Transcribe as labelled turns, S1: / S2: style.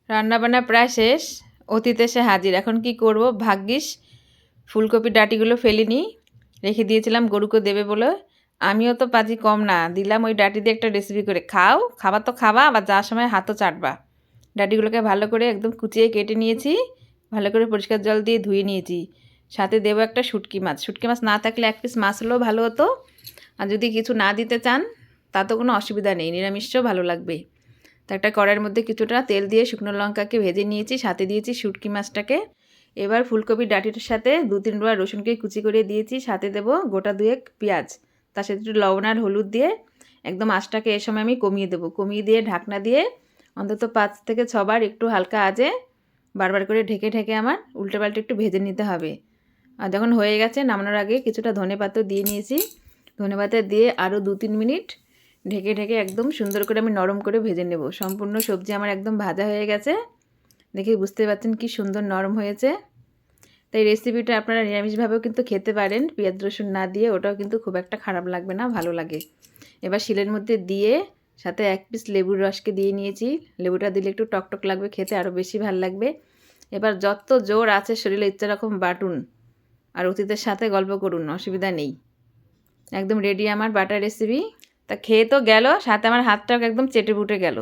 S1: রান্নাবান্না প্রায় শেষ, অতীতে এসে হাজির। এখন কি করব, ভাগ্যিস ফুলকপির ডাঁটিগুলো ফেলিনি, রেখে দিয়েছিলাম গরুকে দেবে বলে। আমিও তো পাজি কম না, দিলাম ওই ডাঁটি দিয়ে একটা রেসিপি করে। খাও, খাবার তো খাবা, আবার যাওয়ার সময় হাতও চাটবা। ডাঁটিগুলোকে ভালো করে একদম কুচিয়ে কেটে নিয়েছি, ভালো করে পরিষ্কার জল দিয়ে ধুয়ে নিয়েছি। সাথে দেবো একটা শুটকি মাছ। শুটকি মাছ না থাকলে এক পিস মাছ হলেও ভালো হতো। আর যদি কিছু না দিতে চান তাতে কোনো অসুবিধা নেই, নিরামিষও ভালো লাগবে। তো একটা কড়াইয়ের মধ্যে কিছুটা তেল দিয়ে শুকনো লঙ্কাকে ভেজে নিয়েছি, সাথে দিয়েছি শুটকি মাছটাকে। এবার ফুলকপির ডাঁটিটার সাথে 2-3 ডোয়া রসুনকে কুচি করে দিয়েছি, সাথে দেবো গোটা 2 পেঁয়াজ। তার সাথে একটু লবণ আর হলুদ দিয়ে একদম আঁচটাকে এ সময় আমি কমিয়ে দেবো। কমিয়ে দিয়ে ঢাকনা দিয়ে অন্তত 5 থেকে 6 বার একটু হালকা আঁচে বারবার করে ঢেকে ঢেকে আমার উল্টে পাল্টে একটু ভেজে নিতে হবে। আর যখন হয়ে গেছে নামানোর আগে কিছুটা ধনেপাতা দিয়ে নিয়েছি। ধনেপাতা দিয়ে আরও 2-3 মিনিট ঢেকে ঢেকে একদম সুন্দর করে আমি নরম করে ভেজে নেব। সম্পূর্ণ সবজি আমার একদম ভাজা হয়ে গেছে, দেখে বুঝতে পারছেন কি সুন্দর নরম হয়েছে। তাই রেসিপিটা আপনারা নিরামিষভাবেও কিন্তু খেতে পারেন, পেঁয়াজ রসুন না দিয়ে, ওটাও কিন্তু খুব একটা খারাপ লাগবে না, ভালো লাগে। এবার শিলের মধ্যে দিয়ে সাথে 1 পিস লেবুর রসকে দিয়ে নিয়েছি। লেবুটা দিলে একটু টকটক লাগবে, খেতে আরও বেশি ভালো লাগবে। এবার যত জোর আছে শরীরে ইচ্ছা রকম বাটুন আর অতীতের সাথে গল্প করুন, অসুবিধা নেই। একদম রেডি আমার বাটার রেসিপি। তা খেয়ে তো গেল, সাথে আমার হাতটাও একদম চেটে বুটে গেল।